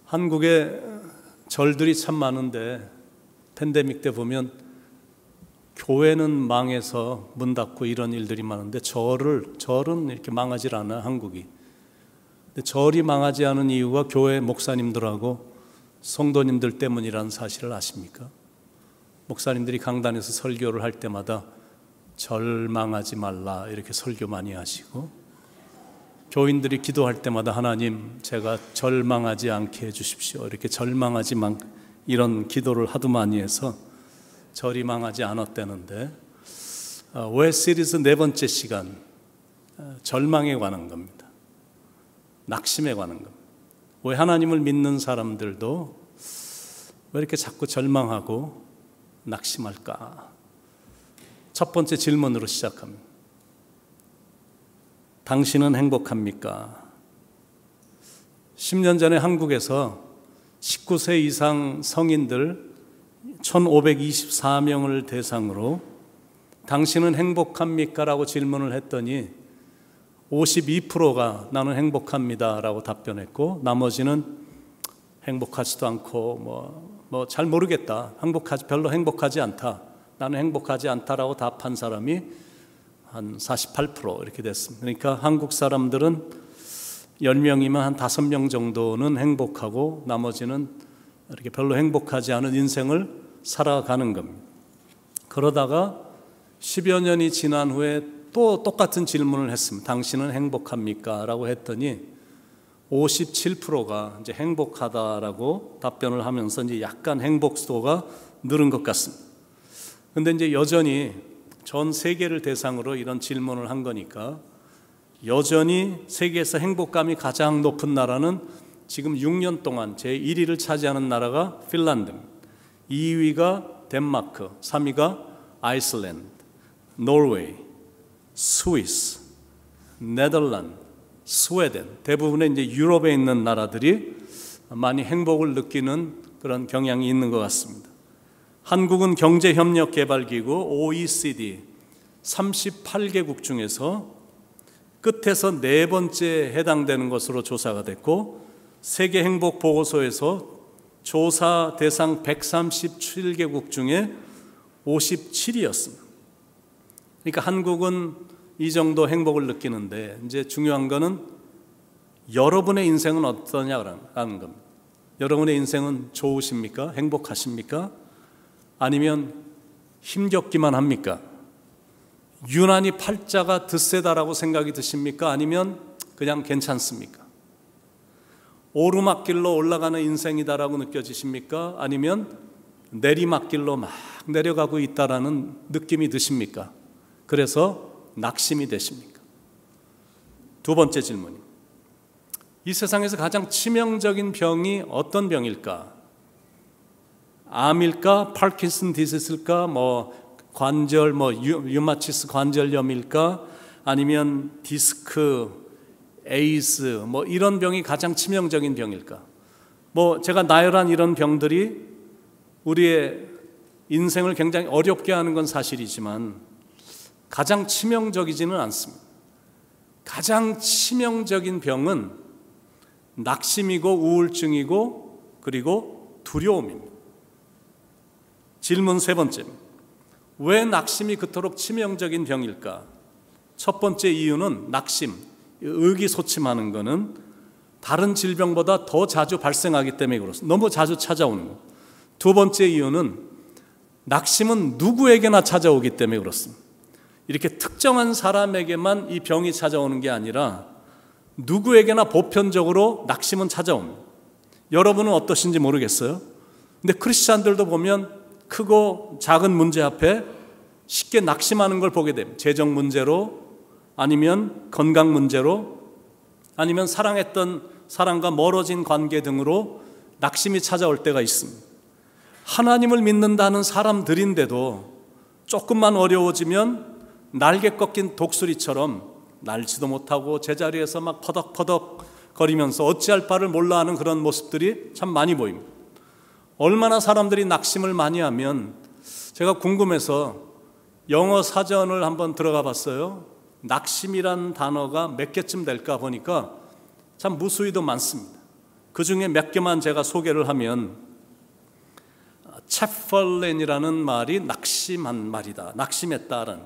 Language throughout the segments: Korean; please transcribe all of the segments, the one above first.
한국에 절들이 참 많은데 팬데믹 때 보면 교회는 망해서 문 닫고 이런 일들이 많은데 절은 이렇게 망하질 않아요, 한국이. 근데 절이 망하지 않은 이유가 교회 목사님들하고 성도님들 때문이라는 사실을 아십니까? 목사님들이 강단에서 설교를 할 때마다 절망하지 말라 이렇게 설교 많이 하시고, 교인들이 기도할 때마다 하나님 제가 절망하지 않게 해주십시오 이렇게 절망하지 마 이런 기도를 하도 많이 해서 절이 망하지 않았다는데, 왜 시리즈 네 번째 시간 절망에 관한 겁니다. 낙심에 관한 겁니다. 왜 하나님을 믿는 사람들도 왜 이렇게 자꾸 절망하고 낙심할까? 첫 번째 질문으로 시작합니다. 당신은 행복합니까? 10년 전에 한국에서 19세 이상 성인들 1524명을 대상으로 당신은 행복합니까? 라고 질문을 했더니 52%가 나는 행복합니다 라고 답변했고, 나머지는 행복하지도 않고 뭐 잘 모르겠다, 별로 행복하지 않다, 나는 행복하지 않다라고 답한 사람이 한 48% 이렇게 됐습니다. 그러니까 한국 사람들은 10명이면 한 5명 정도는 행복하고 나머지는 이렇게 별로 행복하지 않은 인생을 살아가는 겁니다. 그러다가 10여 년이 지난 후에 또 똑같은 질문을 했습니다. 당신은 행복합니까? 라고 했더니 57%가 이제 행복하다라고 답변을 하면서 이제 약간 행복도가 늘은 것 같습니다. 근데 이제 여전히 전 세계를 대상으로 이런 질문을 한 거니까 여전히 세계에서 행복감이 가장 높은 나라는 지금 6년 동안 제1위를 차지하는 나라가 핀란드입니다. 2위가 덴마크, 3위가 아이슬란드, 노르웨이, 스위스, 네덜란드, 스웨덴, 대부분의 이제 유럽에 있는 나라들이 많이 행복을 느끼는 그런 경향이 있는 것 같습니다. 한국은 경제협력개발기구 OECD 38개국 중에서 끝에서 네 번째 해당되는 것으로 조사가 됐고, 세계행복보고서에서 조사 대상 137개국 중에 57위였습니다. 그러니까 한국은 이 정도 행복을 느끼는데, 이제 중요한 거는 여러분의 인생은 어떠냐라는 겁니다. 여러분의 인생은 좋으십니까? 행복하십니까? 아니면 힘겹기만 합니까? 유난히 팔자가 드세다라고 생각이 드십니까? 아니면 그냥 괜찮습니까? 오르막길로 올라가는 인생이다라고 느껴지십니까? 아니면 내리막길로 막 내려가고 있다라는 느낌이 드십니까? 그래서 낙심이 되십니까? 두 번째 질문입니다. 이 세상에서 가장 치명적인 병이 어떤 병일까? 암일까? 파킨슨 디지즈일까? 관절, 류마티스 관절염일까? 아니면 디스크, 에이즈, 이런 병이 가장 치명적인 병일까? 제가 나열한 이런 병들이 우리의 인생을 굉장히 어렵게 하는 건 사실이지만 가장 치명적이지는 않습니다. 가장 치명적인 병은 낙심이고 우울증이고 그리고 두려움입니다. 질문 세 번째입니다. 왜 낙심이 그토록 치명적인 병일까? 첫 번째 이유는 낙심, 의기소침하는 것은 다른 질병보다 더 자주 발생하기 때문에 그렇습니다. 너무 자주 찾아오는 것. 두 번째 이유는 낙심은 누구에게나 찾아오기 때문에 그렇습니다. 이렇게 특정한 사람에게만 이 병이 찾아오는 게 아니라 누구에게나 보편적으로 낙심은 찾아옵니다. 여러분은 어떠신지 모르겠어요. 근데 크리스찬들도 보면 크고 작은 문제 앞에 쉽게 낙심하는 걸 보게 됩니다. 재정 문제로, 아니면 건강 문제로, 아니면 사랑했던 사람과 멀어진 관계 등으로 낙심이 찾아올 때가 있습니다. 하나님을 믿는다는 사람들인데도 조금만 어려워지면 날개 꺾인 독수리처럼 날지도 못하고 제자리에서 막 퍼덕퍼덕 거리면서 어찌할 바를 몰라 하는 그런 모습들이 참 많이 보입니다. 얼마나 사람들이 낙심을 많이 하면, 제가 궁금해서 영어 사전을 한번 들어가 봤어요. 낙심이란 단어가 몇 개쯤 될까 보니까 참 무수히도 많습니다. 그 중에 몇 개만 제가 소개를 하면, 챕펄렌이라는 말이 낙심한 말이다, 낙심했다라는,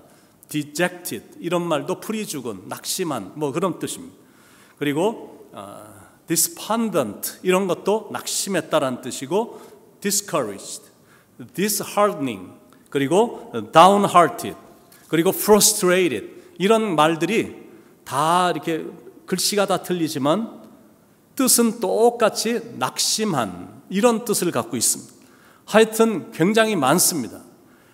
dejected 이런 말도 풀이 죽은, 낙심한 뭐 그런 뜻입니다. 그리고 despondent 이런 것도 낙심했다라는 뜻이고, discouraged, disheartening, 그리고 downhearted, 그리고 frustrated 이런 말들이 다 이렇게 글씨가 다 틀리지만 뜻은 똑같이 낙심한 이런 뜻을 갖고 있습니다. 하여튼 굉장히 많습니다.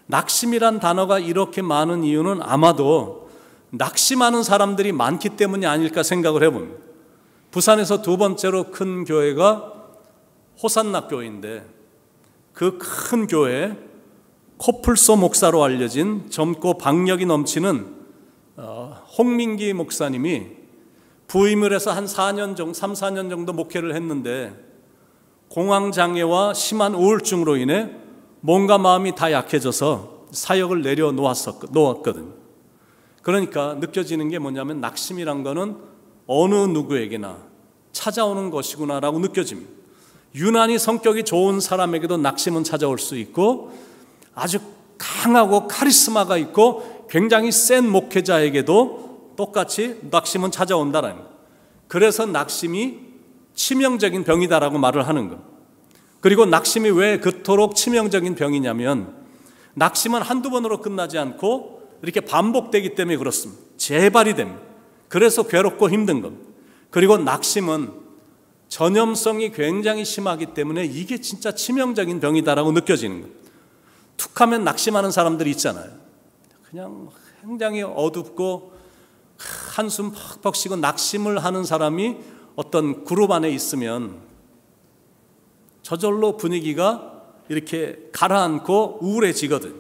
낙심이란 단어가 이렇게 많은 이유는 아마도 낙심하는 사람들이 많기 때문이 아닐까 생각을 해봅니다. 부산에서 두 번째로 큰 교회가 호산나 교회인데, 그 큰 교회에 코플소 목사로 알려진 젊고 박력이 넘치는 홍민기 목사님이 부임을 해서 한 3, 4년 정도 목회를 했는데, 공황장애와 심한 우울증으로 인해 몸과 마음이 다 약해져서 사역을 내려놓았거든요. 그러니까 느껴지는 게 뭐냐면, 낙심이란 거는 어느 누구에게나 찾아오는 것이구나라고 느껴집니다. 유난히 성격이 좋은 사람에게도 낙심은 찾아올 수 있고, 아주 강하고 카리스마가 있고 굉장히 센 목회자에게도 똑같이 낙심은 찾아온다는 거예요. 그래서 낙심이 치명적인 병이다라고 말을 하는 거예요. 그리고 낙심이 왜 그토록 치명적인 병이냐면, 낙심은 한두 번으로 끝나지 않고 이렇게 반복되기 때문에 그렇습니다. 재발이 됩니다. 그래서 괴롭고 힘든 겁니다. 그리고 낙심은 전염성이 굉장히 심하기 때문에 이게 진짜 치명적인 병이다라고 느껴지는 거예요. 툭하면 낙심하는 사람들이 있잖아요. 그냥 굉장히 어둡고 한숨 퍽퍽 쉬고 낙심을 하는 사람이 어떤 그룹 안에 있으면 저절로 분위기가 이렇게 가라앉고 우울해지거든.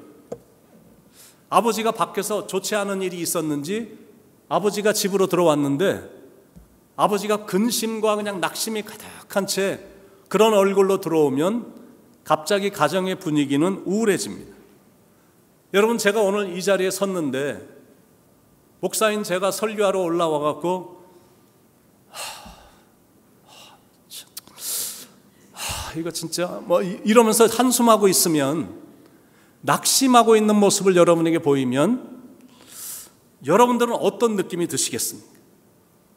아버지가 밖에서 좋지 않은 일이 있었는지 아버지가 집으로 들어왔는데, 아버지가 근심과 그냥 낙심이 가득한 채 그런 얼굴로 들어오면 갑자기 가정의 분위기는 우울해집니다. 여러분, 제가 오늘 이 자리에 섰는데 목사인 제가 설교하러 올라와 갖고 이거 진짜 뭐 이러면서 한숨하고 있으면, 낙심하고 있는 모습을 여러분에게 보이면 여러분들은 어떤 느낌이 드시겠습니까?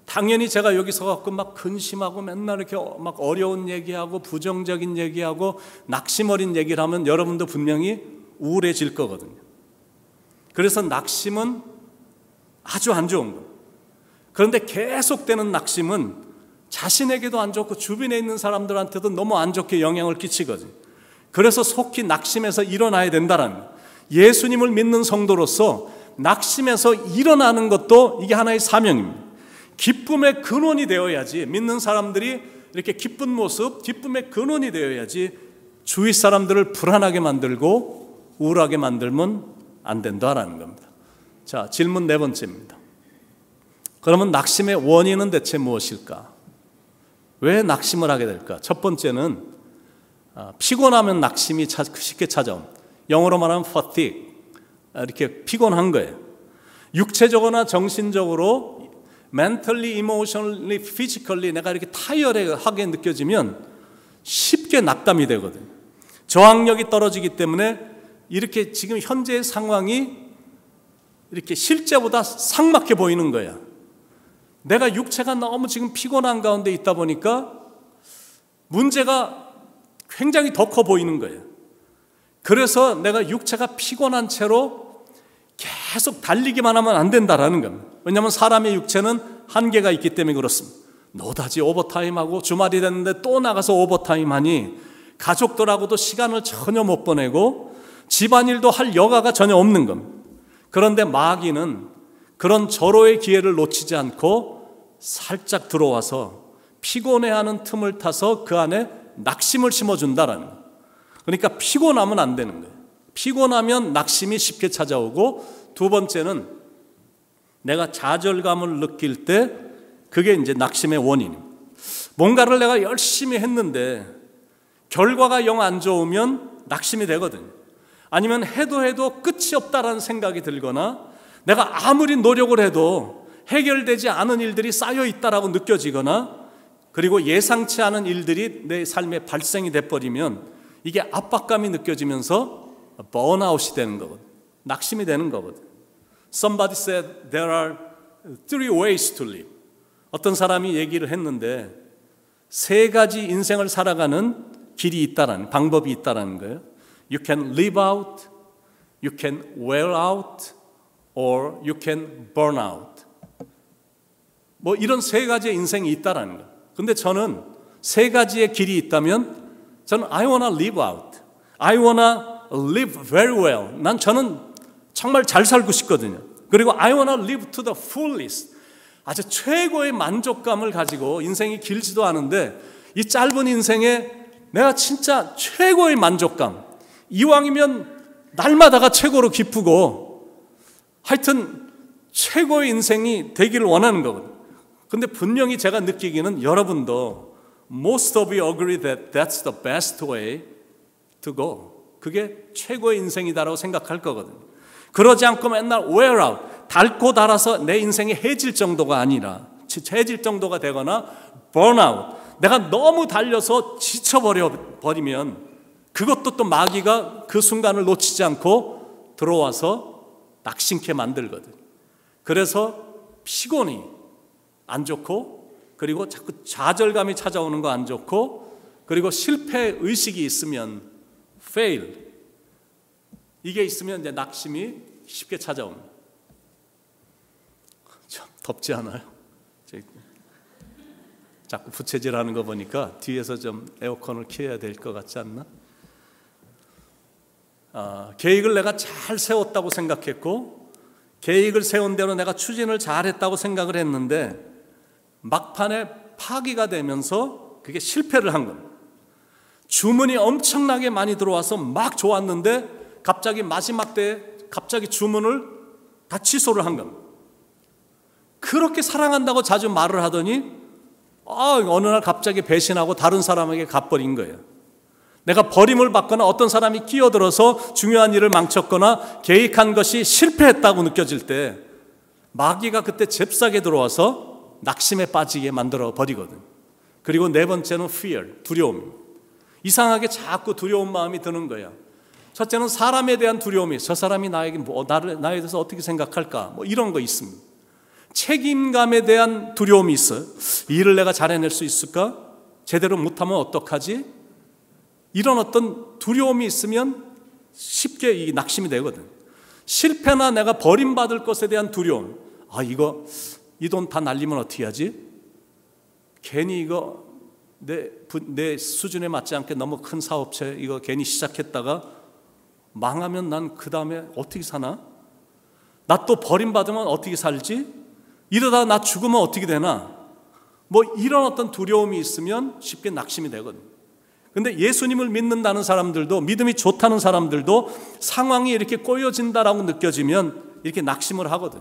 당연히 제가 여기 서갖고 막 근심하고 맨날 이렇게 막 어려운 얘기하고 부정적인 얘기하고 낙심 어린 얘기를 하면 여러분도 분명히 우울해질 거거든요. 그래서 낙심은 아주 안 좋은 거예요. 그런데 계속되는 낙심은 자신에게도 안 좋고 주변에 있는 사람들한테도 너무 안 좋게 영향을 끼치거든요. 그래서 속히 낙심에서 일어나야 된다는 거예요. 예수님을 믿는 성도로서 낙심에서 일어나는 것도 이게 하나의 사명입니다. 기쁨의 근원이 되어야지, 믿는 사람들이 이렇게 기쁜 모습, 기쁨의 근원이 되어야지 주위 사람들을 불안하게 만들고 우울하게 만들면 안 된다라는 겁니다. 자, 질문 네 번째입니다. 그러면 낙심의 원인은 대체 무엇일까? 왜 낙심을 하게 될까? 첫 번째는 피곤하면 낙심이 쉽게 찾아온, 영어로 말하면 fatigue, 이렇게 피곤한 거예요. 육체적으로나 정신적으로 mentally, emotionally, physically 내가 이렇게 타이어하게 느껴지면 쉽게 낙담이 되거든요. 저항력이 떨어지기 때문에 이렇게 지금 현재의 상황이 이렇게 실제보다 삭막해 보이는 거야. 내가 육체가 너무 지금 피곤한 가운데 있다 보니까 문제가 굉장히 더 커 보이는 거예요. 그래서 내가 육체가 피곤한 채로 계속 달리기만 하면 안 된다라는 겁니다. 왜냐하면 사람의 육체는 한계가 있기 때문에 그렇습니다. 노다지 오버타임하고 주말이 됐는데 또 나가서 오버타임하니 가족들하고도 시간을 전혀 못 보내고 집안일도 할 여가가 전혀 없는 겁니다. 그런데 마귀는 그런 절호의 기회를 놓치지 않고 살짝 들어와서 피곤해하는 틈을 타서 그 안에 낙심을 심어준다라는 거예요. 그러니까 피곤하면 안 되는 거예요. 피곤하면 낙심이 쉽게 찾아오고, 두 번째는 내가 좌절감을 느낄 때 그게 이제 낙심의 원인입니다. 뭔가를 내가 열심히 했는데 결과가 영 안 좋으면 낙심이 되거든요. 아니면 해도 끝이 없다라는 생각이 들거나 내가 아무리 노력을 해도 해결되지 않은 일들이 쌓여 있다라고 느껴지거나 그리고 예상치 않은 일들이 내 삶에 발생이 돼버리면 이게 압박감이 느껴지면서 번아웃이 되는 거거든. 낙심이 되는 거거든. Somebody said there are three ways to live. 어떤 사람이 얘기를 했는데 세 가지 인생을 살아가는 길이 있다라는, 방법이 있다라는 거예요. You can live out, you can wear out, or you can burn out. 뭐 이런 세 가지의 인생이 있다라는 거예요. 근데 저는 세 가지의 길이 있다면 저는 I wanna live out. I wanna live very well. 저는 정말 잘 살고 싶거든요. 그리고 I wanna live to the fullest. 아주 최고의 만족감을 가지고, 인생이 길지도 않은데 이 짧은 인생에 내가 진짜 최고의 만족감, 이왕이면 날마다가 최고로 기쁘고 하여튼 최고의 인생이 되기를 원하는 거거든요. 근데 분명히 제가 느끼기는 여러분도 most of you agree that that's the best way to go. 그게 최고의 인생이다라고 생각할 거거든요. 그러지 않고 맨날 wear out, 닳고 닳아서 내 인생이 해질 정도가 아니라, 해질 정도가 되거나 burn out, 내가 너무 달려서 지쳐버리면 그것도 또 마귀가 그 순간을 놓치지 않고 들어와서 낙심케 만들거든. 그래서 피곤이 안 좋고, 그리고 자꾸 좌절감이 찾아오는 거 안 좋고, 그리고 실패 의식이 있으면 fail, 이게 있으면 이제 낙심이 쉽게 찾아옵니다. 참 덥지 않아요? 자꾸 부채질하는 거 보니까 뒤에서 좀 에어컨을 켜야 될 것 같지 않나? 계획을 내가 잘 세웠다고 생각했고, 계획을 세운 대로 내가 추진을 잘했다고 생각을 했는데 막판에 파기가 되면서 그게 실패를 한 겁니다. 주문이 엄청나게 많이 들어와서 막 좋았는데 갑자기 마지막 때에 갑자기 주문을 다 취소를 한 겁니다. 그렇게 사랑한다고 자주 말을 하더니 어느 날 갑자기 배신하고 다른 사람에게 가버린 거예요. 내가 버림을 받거나 어떤 사람이 끼어들어서 중요한 일을 망쳤거나 계획한 것이 실패했다고 느껴질 때 마귀가 그때 잽싸게 들어와서 낙심에 빠지게 만들어 버리거든. 그리고 네 번째는 fear, 두려움. 이상하게 자꾸 두려운 마음이 드는 거야. 첫째는 사람에 대한 두려움이, 저 사람이 나에게 나에 대해서 어떻게 생각할까, 뭐 이런 거 있습니다. 책임감에 대한 두려움이 있어요. 이 일을 내가 잘 해낼 수 있을까? 제대로 못하면 어떡하지? 이런 어떤 두려움이 있으면 쉽게 이 낙심이 되거든. 실패나 내가 버림받을 것에 대한 두려움. 이 돈 다 날리면 어떻게 하지? 괜히 이거 내 수준에 맞지 않게 너무 큰 사업체 이거 괜히 시작했다가 망하면 난 그 다음에 어떻게 사나? 나 또 버림받으면 어떻게 살지? 이러다 나 죽으면 어떻게 되나? 뭐 이런 어떤 두려움이 있으면 쉽게 낙심이 되거든. 근데 예수님을 믿는다는 사람들도, 믿음이 좋다는 사람들도 상황이 이렇게 꼬여진다라고 느껴지면 이렇게 낙심을 하거든.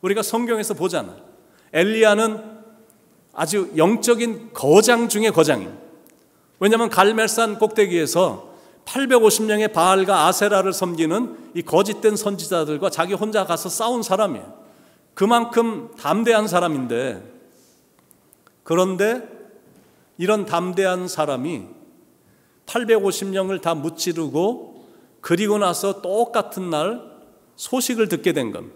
우리가 성경에서 보잖아. 엘리야는 아주 영적인 거장 중에 거장입니다. 왜냐하면 갈멜산 꼭대기에서 850명의 바알과 아세라를 섬기는 이 거짓된 선지자들과 자기 혼자 가서 싸운 사람이에요. 그만큼 담대한 사람인데, 그런데 이런 담대한 사람이 850명을 다 무찌르고 그리고 나서 똑같은 날 소식을 듣게 된 겁니다.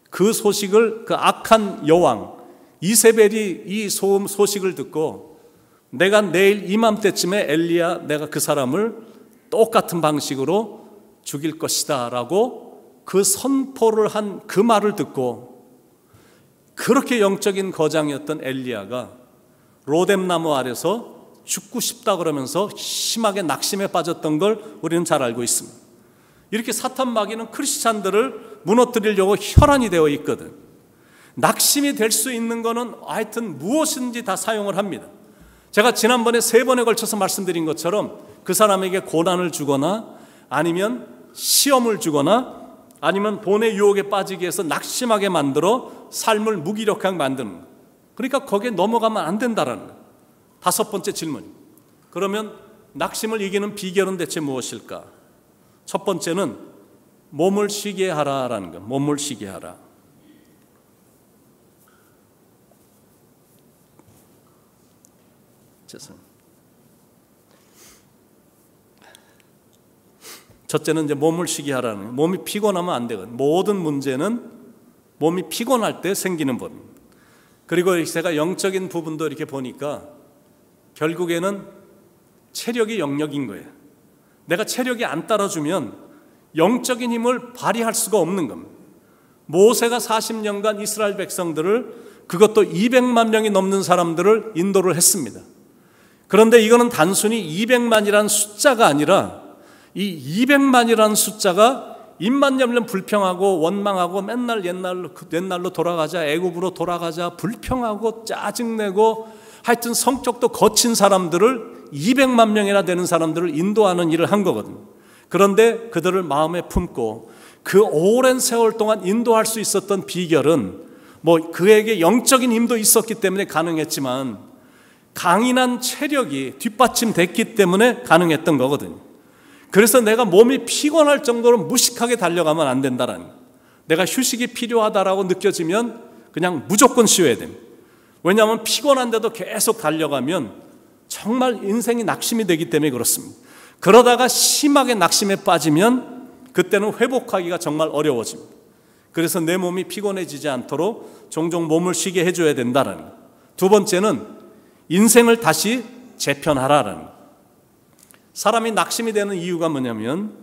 그 소식을 그 악한 여왕 이세벨이 이 소식을 듣고 내가 내일 이맘때쯤에 엘리야 내가 그 사람을 똑같은 방식으로 죽일 것이다 라고 그 선포를 한 그 말을 듣고, 그렇게 영적인 거장이었던 엘리야가 로뎀나무 아래서 죽고 싶다 그러면서 심하게 낙심에 빠졌던 걸 우리는 잘 알고 있습니다. 이렇게 사탄 마귀는 크리스찬들을 무너뜨리려고 혈안이 되어 있거든. 낙심이 될 수 있는 거는 하여튼 무엇인지 다 사용을 합니다. 제가 지난번에 3번에 걸쳐서 말씀드린 것처럼 그 사람에게 고난을 주거나 아니면 시험을 주거나 아니면 돈의 유혹에 빠지게 해서 낙심하게 만들어 삶을 무기력하게 만드는 거예요. 그러니까 거기에 넘어가면 안 된다라는 거예요. 5번째 질문. 그러면 낙심을 이기는 비결은 대체 무엇일까? 첫 번째는 몸을 쉬게 하라라는 거예요. 몸을 쉬게 하라. 죄송합니다. 첫째는 이제 몸을 쉬게 하라는 거예요. 몸이 피곤하면 안 되거든요. 모든 문제는 몸이 피곤할 때 생기는 법입니다. 그리고 제가 영적인 부분도 이렇게 보니까 결국에는 체력이 영역인 거예요. 내가 체력이 안 따라주면 영적인 힘을 발휘할 수가 없는 겁니다. 모세가 40년간 이스라엘 백성들을, 그것도 200만 명이 넘는 사람들을 인도를 했습니다. 그런데 이거는 단순히 200만이라는 숫자가 아니라 이 200만이라는 숫자가 입만 열면 불평하고 원망하고 맨날 옛날로 돌아가자, 애굽으로 돌아가자, 불평하고 짜증내고 하여튼 성격도 거친 사람들을 200만 명이나 되는 사람들을 인도하는 일을 한 거거든요. 그런데 그들을 마음에 품고 그 오랜 세월 동안 인도할 수 있었던 비결은 그에게 영적인 힘도 있었기 때문에 가능했지만 강인한 체력이 뒷받침됐기 때문에 가능했던 거거든요. 그래서 내가 몸이 피곤할 정도로 무식하게 달려가면 안 된다라는 거예요. 내가 휴식이 필요하다라고 느껴지면 그냥 무조건 쉬어야 됩니다. 왜냐하면 피곤한데도 계속 달려가면 정말 인생이 낙심이 되기 때문에 그렇습니다. 그러다가 심하게 낙심에 빠지면 그때는 회복하기가 정말 어려워집니다. 그래서 내 몸이 피곤해지지 않도록 종종 몸을 쉬게 해줘야 된다라는 거예요. 두 번째는 인생을 다시 재편하라라는 거예요. 사람이 낙심이 되는 이유가 뭐냐면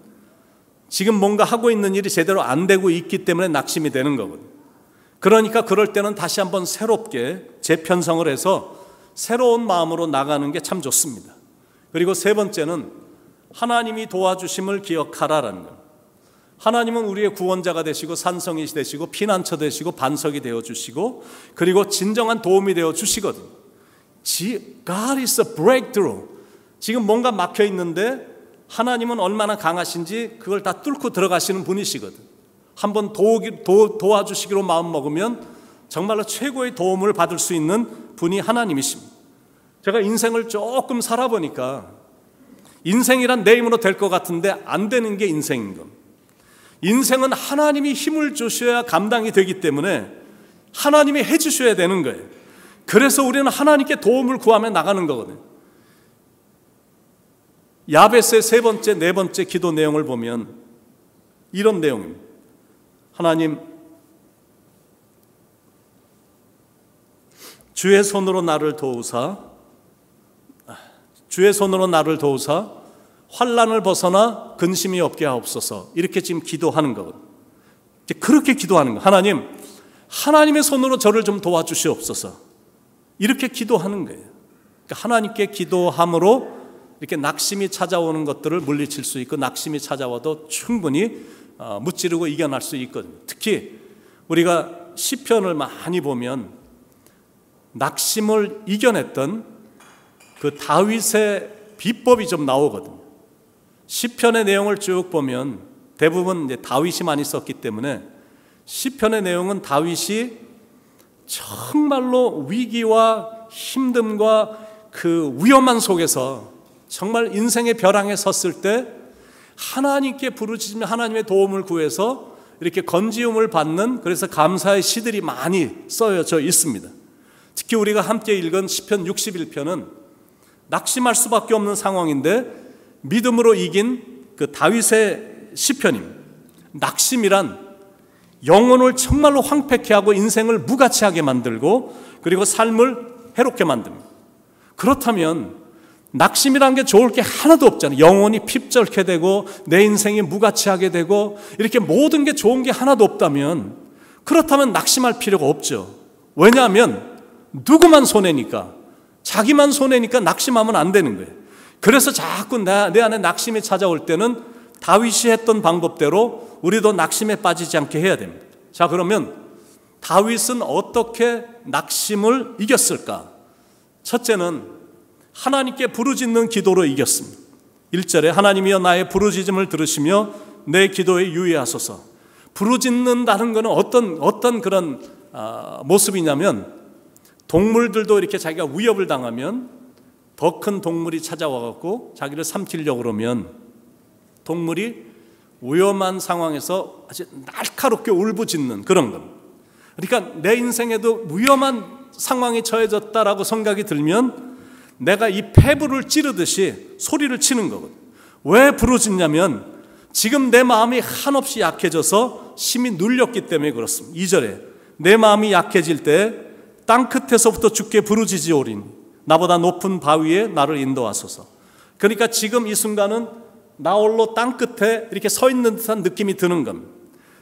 지금 뭔가 하고 있는 일이 제대로 안 되고 있기 때문에 낙심이 되는 거거든요. 그러니까 그럴 때는 다시 한번 새롭게 재편성을 해서 새로운 마음으로 나가는 게 참 좋습니다. 그리고 세 번째는 하나님이 도와주심을 기억하라라는 거예요. 하나님은 우리의 구원자가 되시고 산성이 되시고 피난처 되시고 반석이 되어주시고 그리고 진정한 도움이 되어주시거든요. God is a breakthrough. 지금 뭔가 막혀 있는데 하나님은 얼마나 강하신지 그걸 다 뚫고 들어가시는 분이시거든. 한번 도와주시기로 마음 먹으면 정말로 최고의 도움을 받을 수 있는 분이 하나님이십니다. 제가 인생을 조금 살아보니까 인생이란 내 힘으로 될 것 같은데 안 되는 게 인생인 겁니다. 인생은 하나님이 힘을 주셔야 감당이 되기 때문에 하나님이 해주셔야 되는 거예요. 그래서 우리는 하나님께 도움을 구하며 나가는 거거든요. 야베스의 세 번째, 네 번째 기도 내용을 보면 이런 내용입니다. 하나님, 주의 손으로 나를 도우사 환난을 벗어나 근심이 없게 하옵소서. 이렇게 지금 기도하는 거거든요. 그렇게 기도하는 거예요. 하나님, 하나님의 손으로 저를 좀 도와주시옵소서. 이렇게 기도하는 거예요. 그러니까 하나님께 기도함으로 이렇게 낙심이 찾아오는 것들을 물리칠 수 있고 낙심이 찾아와도 충분히 무찌르고 이겨낼 수 있거든요. 특히 우리가 시편을 많이 보면 낙심을 이겨냈던 그 다윗의 비법이 좀 나오거든요. 시편의 내용을 쭉 보면 대부분 이제 다윗이 많이 썼기 때문에 시편의 내용은 다윗이 정말로 위기와 힘듦과 그 위험한 속에서 정말 인생의 벼랑에 섰을 때 하나님께 부르짖으며 하나님의 도움을 구해서 이렇게 건지움을 받는, 그래서 감사의 시들이 많이 써져 있습니다. 특히 우리가 함께 읽은 시편 61편은 낙심할 수밖에 없는 상황인데 믿음으로 이긴 그 다윗의 시편입니다. 낙심이란 영혼을 정말로 황폐케 하고 인생을 무가치하게 만들고 그리고 삶을 해롭게 만듭니다. 그렇다면 낙심이란 게 좋을 게 하나도 없잖아요. 영혼이 핍절케 되고 내 인생이 무가치하게 되고 이렇게 모든 게 좋은 게 하나도 없다면, 그렇다면 낙심할 필요가 없죠. 왜냐하면 누구만 손해니까, 자기만 손해니까 낙심하면 안 되는 거예요. 그래서 자꾸 내 안에 낙심이 찾아올 때는 다윗이 했던 방법대로 우리도 낙심에 빠지지 않게 해야 됩니다. 자, 그러면 다윗은 어떻게 낙심을 이겼을까? 첫째는 하나님께 부르짖는 기도로 이겼습니다. 1절에 하나님이여 나의 부르짖음을 들으시며 내 기도에 유의하소서. 부르짖는다는 것은 어떤 그런 모습이냐면, 동물들도 이렇게 자기가 위협을 당하면 더 큰 동물이 찾아와갖고 자기를 삼키려고 그러면 동물이 위험한 상황에서 아주 날카롭게 울부짖는 그런 겁니다. 그러니까 내 인생에도 위험한 상황이 처해졌다라고 생각이 들면 내가 이 폐부를 찌르듯이 소리를 치는 거거든. 왜 부르짖냐면 지금 내 마음이 한없이 약해져서 심히 눌렸기 때문에 그렇습니다. 2절에 내 마음이 약해질 때 땅끝에서부터 주께 부르짖으오리니 나보다 높은 바위에 나를 인도하소서. 그러니까 지금 이 순간은 나 홀로 땅끝에 이렇게 서 있는 듯한 느낌이 드는 겁니다.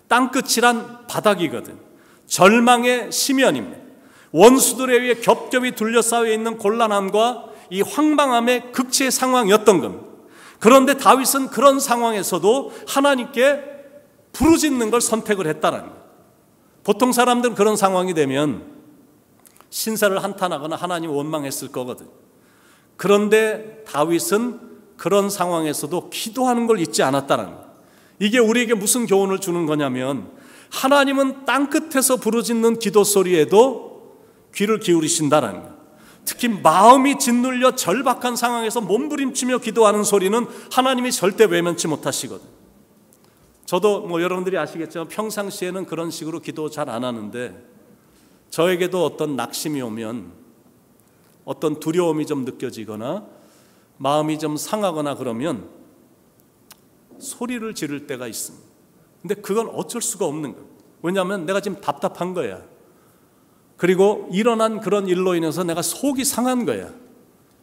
땅끝이란 바닥이거든. 절망의 심연입니다. 원수들에 의해 겹겹이 둘러싸여 있는 곤란함과 이 황망함의 극치의 상황이었던 겁니다. 그런데 다윗은 그런 상황에서도 하나님께 부르짖는 걸 선택을 했다는 거예요. 보통 사람들은 그런 상황이 되면 신세를 한탄하거나 하나님 원망했을 거거든. 그런데 다윗은 그런 상황에서도 기도하는 걸 잊지 않았다는 거예요. 이게 우리에게 무슨 교훈을 주는 거냐면 하나님은 땅끝에서 부르짖는 기도 소리에도 귀를 기울이신다는 거예요. 특히 마음이 짓눌려 절박한 상황에서 몸부림치며 기도하는 소리는 하나님이 절대 외면치 못하시거든. 저도 여러분들이 아시겠지만 평상시에는 그런 식으로 기도 잘 안 하는데 저에게도 어떤 낙심이 오면 어떤 두려움이 좀 느껴지거나 마음이 좀 상하거나 그러면 소리를 지를 때가 있습니다. 근데 그건 어쩔 수가 없는 거예요. 왜냐하면 내가 지금 답답한 거야. 그리고 일어난 그런 일로 인해서 내가 속이 상한 거야.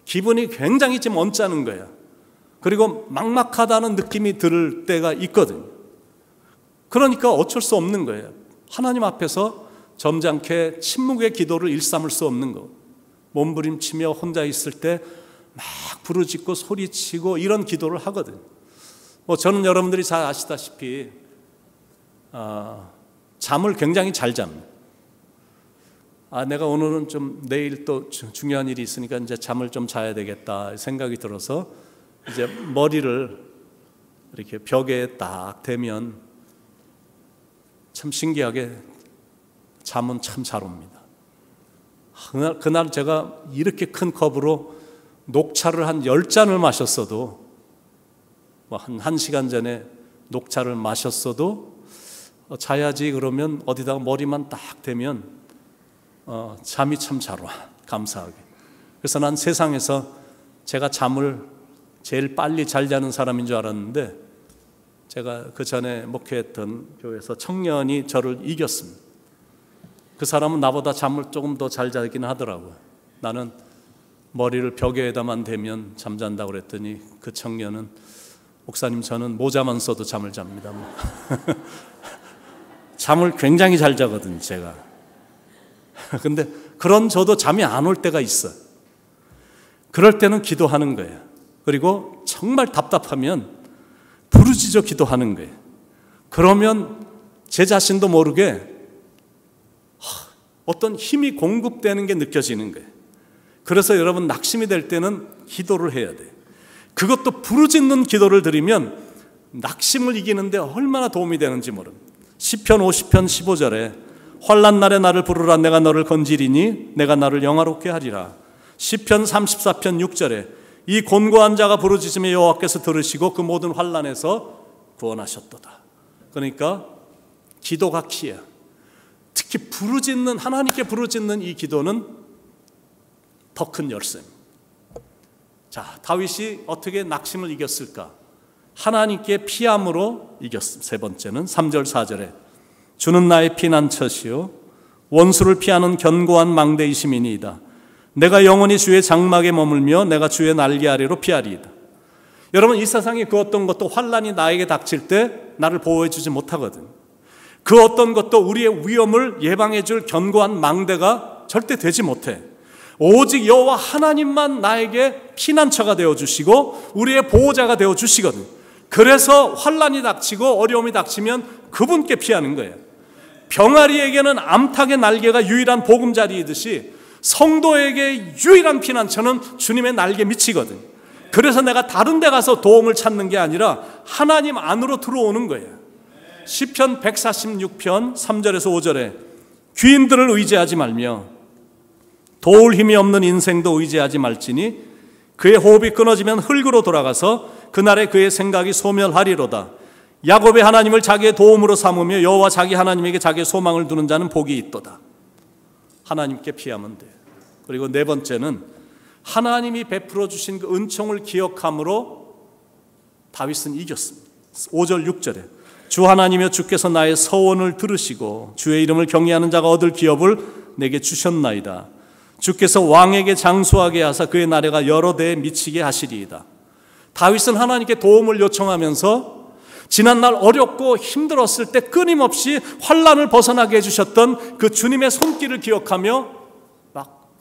기분이 굉장히 지금 언짢은 거야. 그리고 막막하다는 느낌이 들 때가 있거든요. 그러니까 어쩔 수 없는 거예요. 하나님 앞에서 점잖게 침묵의 기도를 일삼을 수 없는 거. 몸부림치며 혼자 있을 때 막 부르짖고 소리치고 이런 기도를 하거든요. 저는 여러분들이 잘 아시다시피 잠을 굉장히 잘 잡니다. 내가 오늘은 좀 내일 또 중요한 일이 있으니까 이제 잠을 좀 자야 되겠다 생각이 들어서 이제 머리를 이렇게 벽에 딱 대면 참 신기하게 잠은 참 잘 옵니다. 그날 제가 이렇게 큰 컵으로 녹차를 한 10잔을 마셨어도 한 1시간 전에 녹차를 마셨어도 자야지 그러면 어디다가 머리만 딱 대면 잠이 참 잘 와. 감사하게. 그래서 난 세상에서 제가 잠을 제일 빨리 잘 자는 사람인 줄 알았는데 제가 그 전에 목회했던 교회에서 청년이 저를 이겼습니다. 그 사람은 나보다 잠을 조금 더 잘 자긴 하더라고요. 나는 머리를 벽에다만 대면 잠잔다고 그랬더니 그 청년은 목사님 저는 모자만 써도 잠을 잡니다. 잠을 굉장히 잘 자거든요, 제가. 근데 그런 저도 잠이 안 올 때가 있어요. 그럴 때는 기도하는 거예요. 그리고 정말 답답하면 부르짖어 기도하는 거예요. 그러면 제 자신도 모르게 어떤 힘이 공급되는 게 느껴지는 거예요. 그래서 여러분 낙심이 될 때는 기도를 해야 돼요. 그것도 부르짖는 기도를 드리면 낙심을 이기는데 얼마나 도움이 되는지 모릅니다. 시편 50편 15절에 환난 날에 나를 부르라 내가 너를 건지리니 내가 나를 영화롭게 하리라. 시편 34편 6절에 이 곤고한 자가 부르짖으며 여호와께서 들으시고 그 모든 환난에서 구원하셨도다. 그러니까 기도가 키야. 특히 하나님께 부르짖는 이 기도는 더 큰 열쇠입니다. 자, 다윗이 어떻게 낙심을 이겼을까? 하나님께 피함으로 이겼습니다. 세 번째는 3절 4절에 주는 나의 피난처시요 원수를 피하는 견고한 망대이심이니이다. 내가 영원히 주의 장막에 머물며 내가 주의 날개 아래로 피하리이다. 여러분 이 세상에 그 어떤 것도 환난이 나에게 닥칠 때 나를 보호해 주지 못하거든. 그 어떤 것도 우리의 위험을 예방해 줄 견고한 망대가 절대 되지 못해. 오직 여호와 하나님만 나에게 피난처가 되어주시고 우리의 보호자가 되어주시거든. 그래서 환난이 닥치고 어려움이 닥치면 그분께 피하는 거예요. 병아리에게는 암탉의 날개가 유일한 보금자리이듯이 성도에게 유일한 피난처는 주님의 날개 밑이거든. 그래서 내가 다른 데 가서 도움을 찾는 게 아니라 하나님 안으로 들어오는 거예요. 시편 146편 3절에서 5절에 귀인들을 의지하지 말며 도울 힘이 없는 인생도 의지하지 말지니 그의 호흡이 끊어지면 흙으로 돌아가서 그날에 그의 생각이 소멸하리로다. 야곱의 하나님을 자기의 도움으로 삼으며 여호와 자기 하나님에게 자기의 소망을 두는 자는 복이 있도다. 하나님께 피하면 돼. 그리고 네 번째는 하나님이 베풀어 주신 그 은총을 기억함으로 다윗은 이겼습니다. 5절 6절에 주 하나님이여 주께서 나의 서원을 들으시고 주의 이름을 경외하는 자가 얻을 기업을 내게 주셨나이다. 주께서 왕에게 장수하게 하사 그의 나라가 여러 대에 미치게 하시리이다. 다윗은 하나님께 도움을 요청하면서 지난날 어렵고 힘들었을 때 끊임없이 환난을 벗어나게 해주셨던 그 주님의 손길을 기억하며 막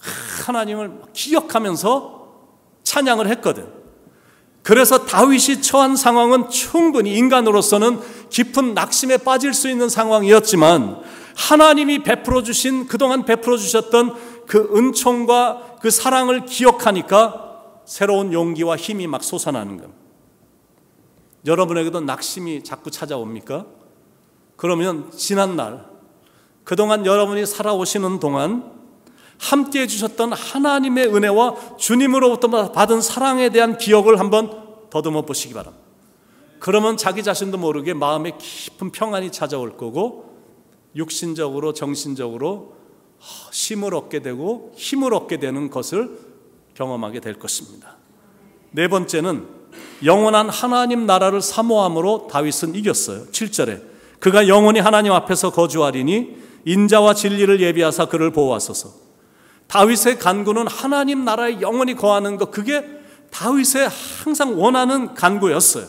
하나님을 기억하면서 찬양을 했거든. 그래서 다윗이 처한 상황은 충분히 인간으로서는 깊은 낙심에 빠질 수 있는 상황이었지만 하나님이 베풀어 주신, 그동안 베풀어 주셨던 그 은총과 그 사랑을 기억하니까 새로운 용기와 힘이 막 솟아나는 겁니다. 여러분에게도 낙심이 자꾸 찾아옵니까? 그러면 지난날 그동안 여러분이 살아오시는 동안 함께 해주셨던 하나님의 은혜와 주님으로부터 받은 사랑에 대한 기억을 한번 더듬어 보시기 바랍니다. 그러면 자기 자신도 모르게 마음에 깊은 평안이 찾아올 거고 육신적으로 정신적으로 쉼을 얻게 되고 힘을 얻게 되는 것을 경험하게 될 것입니다. 네 번째는 영원한 하나님 나라를 사모함으로 다윗은 이겼어요. 7절에 그가 영원히 하나님 앞에서 거주하리니 인자와 진리를 예비하사 그를 보호하소서. 다윗의 간구는 하나님 나라에 영원히 거하는 것, 그게 다윗의 항상 원하는 간구였어요.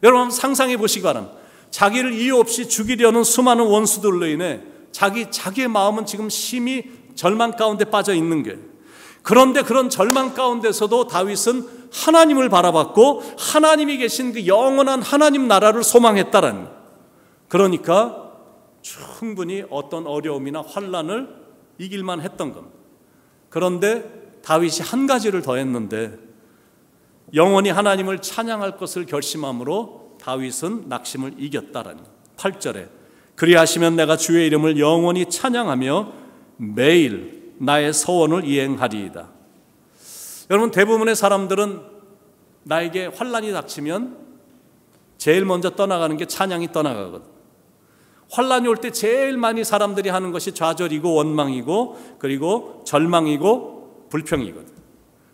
여러분 한번 상상해 보시기 바랍니다. 자기를 이유 없이 죽이려는 수많은 원수들로 인해 자기의 마음은 지금 심히 절망 가운데 빠져 있는 거예요. 그런데 그런 절망 가운데서도 다윗은 하나님을 바라봤고 하나님이 계신 그 영원한 하나님 나라를 소망했다라는 거예요. 그러니까 충분히 어떤 어려움이나 환난을 이길만 했던 겁니다. 그런데 다윗이 한 가지를 더 했는데 영원히 하나님을 찬양할 것을 결심함으로 다윗은 낙심을 이겼다라는 8절에 그리하시면 내가 주의 이름을 영원히 찬양하며 매일 나의 서원을 이행하리이다. 여러분 대부분의 사람들은 나에게 환난이 닥치면 제일 먼저 떠나가는 게 찬양이 떠나가거든. 환난이 올 때 제일 많이 사람들이 하는 것이 좌절이고 원망이고 그리고 절망이고 불평이거든.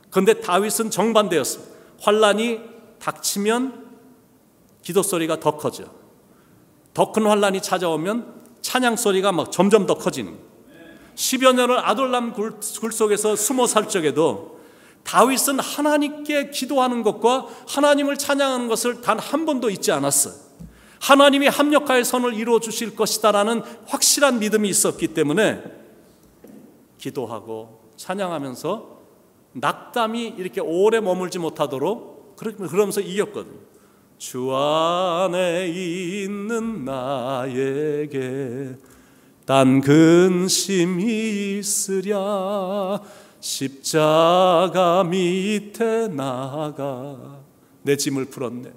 그런데 다윗은 정반대였습니다. 환난이 닥치면 기도 소리가 더 커져. 더 큰 환난이 찾아오면 찬양 소리가 막 점점 더 커지는 거예요. 10여 년을 아둘람 굴 속에서 숨어 살 적에도 다윗은 하나님께 기도하는 것과 하나님을 찬양하는 것을 단 한 번도 잊지 않았어요. 하나님이 합력하여 선을 이루어 주실 것이다라는 확실한 믿음이 있었기 때문에 기도하고 찬양하면서 낙담이 이렇게 오래 머물지 못하도록 그러면서 이겼거든요. 주 안에 있는 나에게 단 근심이 있으랴 십자가 밑에 나가 내 짐을 풀었네.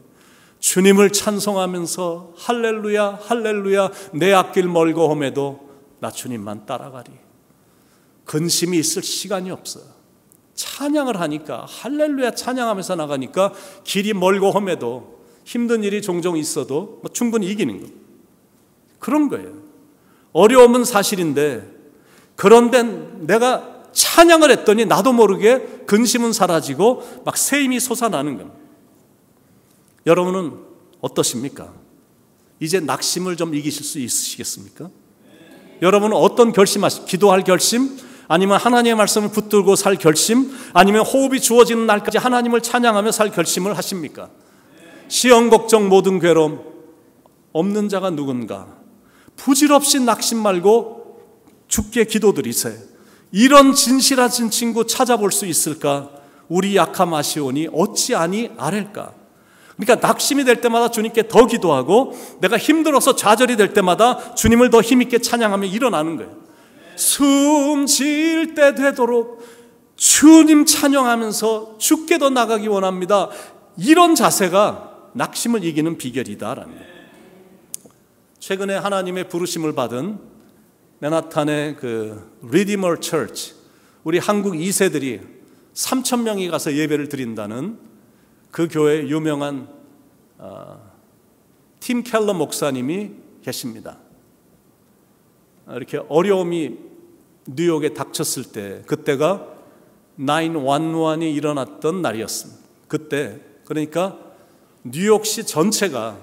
주님을 찬송하면서 할렐루야 할렐루야 내 앞길 멀고 험해도 나 주님만 따라가리. 근심이 있을 시간이 없어요. 찬양을 하니까 할렐루야 찬양하면서 나가니까 길이 멀고 험해도 힘든 일이 종종 있어도 충분히 이기는 거예요. 그런 거예요. 어려움은 사실인데 그런데 내가 찬양을 했더니 나도 모르게 근심은 사라지고 막 새 힘이 솟아나는 겁니다. 여러분은 어떠십니까? 이제 낙심을 좀 이기실 수 있으시겠습니까? 여러분은 어떤 결심하십니까? 기도할 결심? 아니면 하나님의 말씀을 붙들고 살 결심? 아니면 호흡이 주어지는 날까지 하나님을 찬양하며 살 결심을 하십니까? 시험, 걱정, 모든 괴로움 없는 자가 누군가? 부질없이 낙심 말고 죽게 기도드리세요. 이런 진실하신 친구 찾아볼 수 있을까? 우리 약함 아시오니 어찌하니 아랠까? 그러니까 낙심이 될 때마다 주님께 더 기도하고 내가 힘들어서 좌절이 될 때마다 주님을 더 힘있게 찬양하며 일어나는 거예요. 숨 쉴 때 되도록 주님 찬양하면서 주께도 나가기 원합니다. 이런 자세가 낙심을 이기는 비결이다라는 거예요. 최근에 하나님의 부르심을 받은 맨하탄의 그 리디머 처치, 우리 한국 2세들이 3,000명이 가서 예배를 드린다는 그 교회의 유명한 팀 켈러 목사님이 계십니다. 이렇게 어려움이 뉴욕에 닥쳤을 때 그때가 911이 일어났던 날이었습니다. 그때 그러니까 뉴욕시 전체가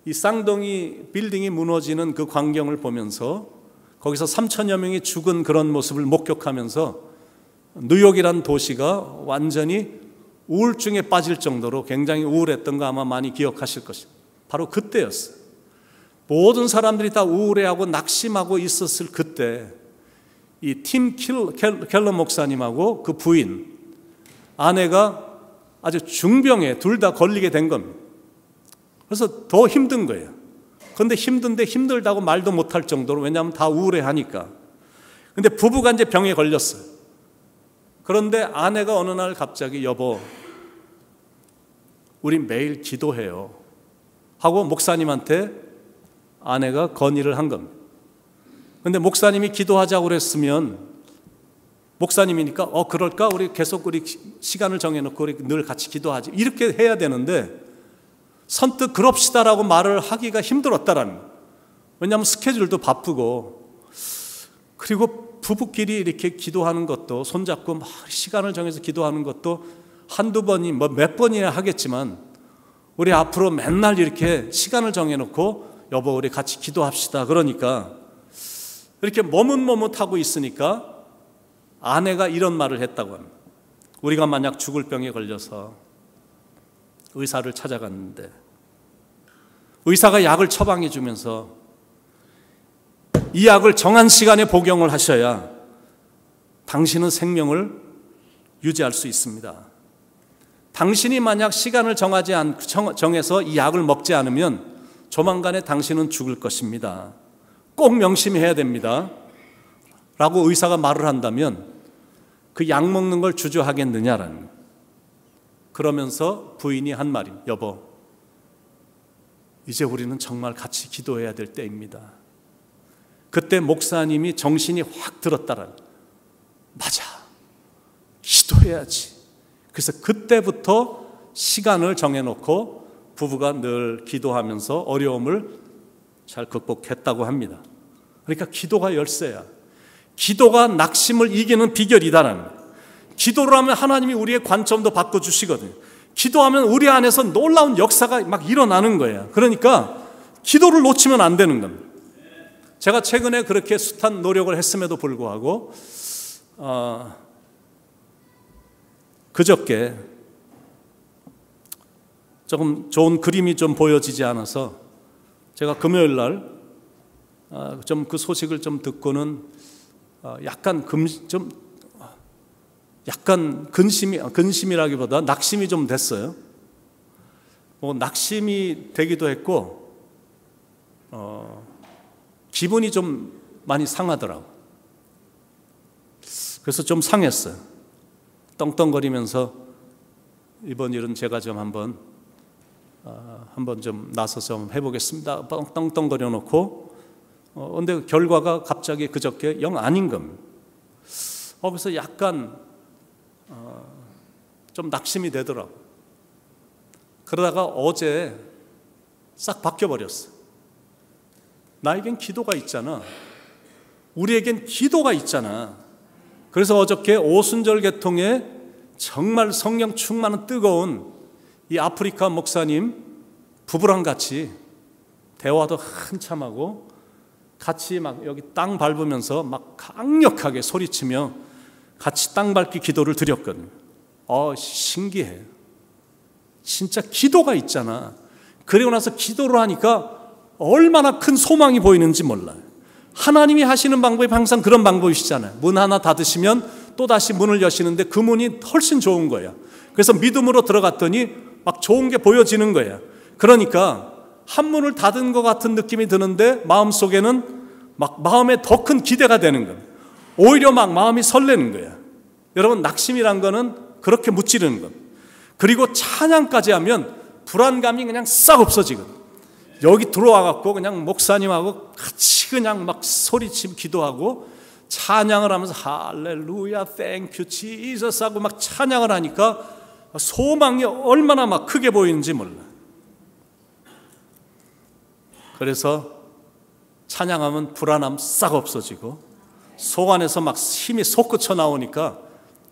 이 쌍둥이 빌딩이 무너지는 그 광경을 보면서 거기서 3천여 명이 죽은 그런 모습을 목격하면서 뉴욕이란 도시가 완전히 우울증에 빠질 정도로 굉장히 우울했던 거 아마 많이 기억하실 것입니다. 바로 그때였어요. 모든 사람들이 다 우울해하고 낙심하고 있었을 그때 이 팀 켈러 목사님하고 그 부인, 아내가 아주 중병에 둘 다 걸리게 된 겁니다. 그래서 더 힘든 거예요. 그런데 힘든데 힘들다고 말도 못할 정도로, 왜냐하면 다 우울해하니까. 근데 부부가 이제 병에 걸렸어요. 그런데 아내가 어느 날 갑자기 여보, 우리 매일 기도해요 하고 목사님한테 아내가 건의를 한 겁니다. 그런데 목사님이 기도하자고 그랬으면 목사님이니까 그럴까? 우리 계속 우리 시간을 정해놓고 우리 늘 같이 기도하지, 이렇게 해야 되는데 선뜻 그럽시다라고 말을 하기가 힘들었다라는 거예요. 왜냐하면 스케줄도 바쁘고, 그리고 부부끼리 이렇게 기도하는 것도, 손잡고 막 시간을 정해서 기도하는 것도 한두 번이 몇 번이나 하겠지만 우리 앞으로 맨날 이렇게 시간을 정해놓고 여보 우리 같이 기도합시다 그러니까 이렇게 머뭇머뭇하고 있으니까 아내가 이런 말을 했다고 합니다. 우리가 만약 죽을 병에 걸려서 의사를 찾아갔는데 의사가 약을 처방해 주면서 이 약을 정한 시간에 복용을 하셔야 당신은 생명을 유지할 수 있습니다. 당신이 만약 시간을 정해서 이 약을 먹지 않으면 조만간에 당신은 죽을 것입니다. 꼭 명심해야 됩니다. 라고 의사가 말을 한다면 그 약 먹는 걸 주저하겠느냐라는 거예요. 그러면서 부인이 한 말이, 여보 이제 우리는 정말 같이 기도해야 될 때입니다. 그때 목사님이 정신이 확 들었다라는, 맞아, 기도해야지. 그래서 그때부터 시간을 정해놓고 부부가 늘 기도하면서 어려움을 잘 극복했다고 합니다. 그러니까 기도가 열쇠야. 기도가 낙심을 이기는 비결이다라는 거예요. 기도를 하면 하나님이 우리의 관점도 바꿔주시거든요. 기도하면 우리 안에서 놀라운 역사가 막 일어나는 거예요. 그러니까 기도를 놓치면 안 되는 겁니다. 제가 최근에 그렇게 숱한 노력을 했음에도 불구하고 그저께 조금 좋은 그림이 좀 보여지지 않아서 제가 금요일 날 좀 그 소식을 좀 듣고는 약간 근심이라기보다 낙심이 좀 됐어요. 낙심이 되기도 했고 기분이 좀 많이 상하더라고. 그래서 좀 상했어요. 덩덩거리면서 이번 일은 제가 좀 한번 좀 나서서 좀 해보겠습니다. 떵떵거려 놓고 근데 결과가 갑자기 그저께 영 아닌 겁니다. 그래서 약간 좀 낙심이 되더라고. 그러다가 어제 싹 바뀌어버렸어. 나에겐 기도가 있잖아. 우리에겐 기도가 있잖아. 그래서 어저께 오순절 개통에 정말 성령 충만한 뜨거운 이 아프리카 목사님 부부랑 같이 대화도 한참 하고 같이 막 여기 땅 밟으면서 막 강력하게 소리치며 같이 땅 밟기 기도를 드렸거든요. 신기해. 진짜 기도가 있잖아. 그리고 나서 기도를 하니까 얼마나 큰 소망이 보이는지 몰라요. 하나님이 하시는 방법이 항상 그런 방법이시잖아요. 문 하나 닫으시면 또다시 문을 여시는데 그 문이 훨씬 좋은 거예요. 그래서 믿음으로 들어갔더니 막 좋은 게 보여지는 거예요. 그러니까 한 문을 닫은 것 같은 느낌이 드는데 마음속에는 막 마음에 더 큰 기대가 되는 거예요. 오히려 막 마음이 설레는 거예요. 여러분, 낙심이란 거는 그렇게 무찌르는 겁니다. 그리고 찬양까지 하면 불안감이 그냥 싹 없어지거든요. 여기 들어와갖고 그냥 목사님하고 같이 그냥 막 소리치고 기도하고 찬양을 하면서 할렐루야 땡큐 지저스 하고 막 찬양을 하니까 소망이 얼마나 막 크게 보이는지 몰라. 그래서 찬양하면 불안함 싹 없어지고 속 안에서 막 힘이 솟구쳐 나오니까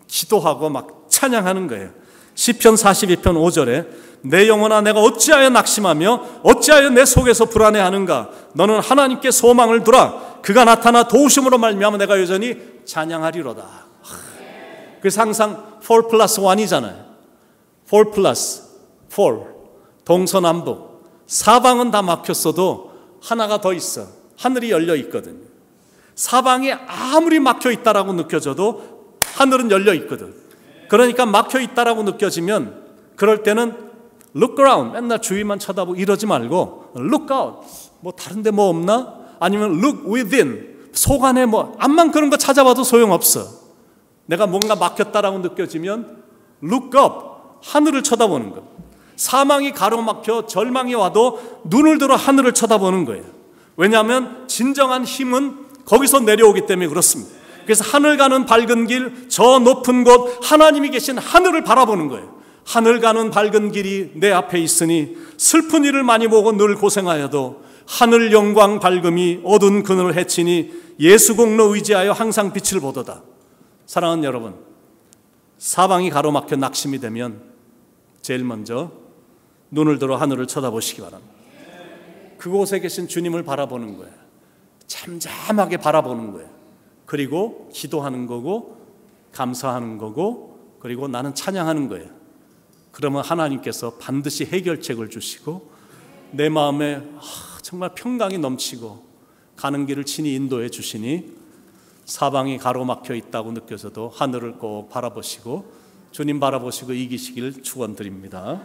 기도하고 막 찬양하는 거예요. 시편 42편 5절에 내 영혼아 내가 어찌하여 낙심하며 어찌하여 내 속에서 불안해하는가. 너는 하나님께 소망을 두라. 그가 나타나 도우심으로 말미암아 내가 여전히 찬양하리로다. 그래서 항상 4 플러스 1이잖아요. 4 플러스 4 동서남북 사방은 다 막혔어도 하나가 더 있어. 하늘이 열려 있거든요. 사방이 아무리 막혀 있다라고 느껴져도 하늘은 열려 있거든. 그러니까 막혀 있다라고 느껴지면 그럴 때는 look around, 맨날 주위만 쳐다보고 이러지 말고 look out, 뭐 다른 데 뭐 없나? 아니면 look within, 속 안에 뭐 암만 그런 거 찾아봐도 소용없어. 내가 뭔가 막혔다라고 느껴지면 look up, 하늘을 쳐다보는 거. 사망이 가로막혀 절망이 와도 눈을 들어 하늘을 쳐다보는 거예요. 왜냐하면 진정한 힘은 거기서 내려오기 때문에 그렇습니다. 그래서 하늘 가는 밝은 길, 저 높은 곳 하나님이 계신 하늘을 바라보는 거예요. 하늘 가는 밝은 길이 내 앞에 있으니 슬픈 일을 많이 보고 늘 고생하여도 하늘 영광 밝음이 어두운 그늘을 헤치니 예수 공로 의지하여 항상 빛을 보도다. 사랑하는 여러분, 사방이 가로막혀 낙심이 되면 제일 먼저 눈을 들어 하늘을 쳐다보시기 바랍니다. 그곳에 계신 주님을 바라보는 거예요. 잠잠하게 바라보는 거예요. 그리고 기도하는 거고 감사하는 거고 그리고 나는 찬양하는 거예요. 그러면 하나님께서 반드시 해결책을 주시고 내 마음에 정말 평강이 넘치고 가는 길을 친히 인도해 주시니 사방이 가로막혀 있다고 느껴져도 하늘을 꼭 바라보시고 주님 바라보시고 이기시길 축원드립니다.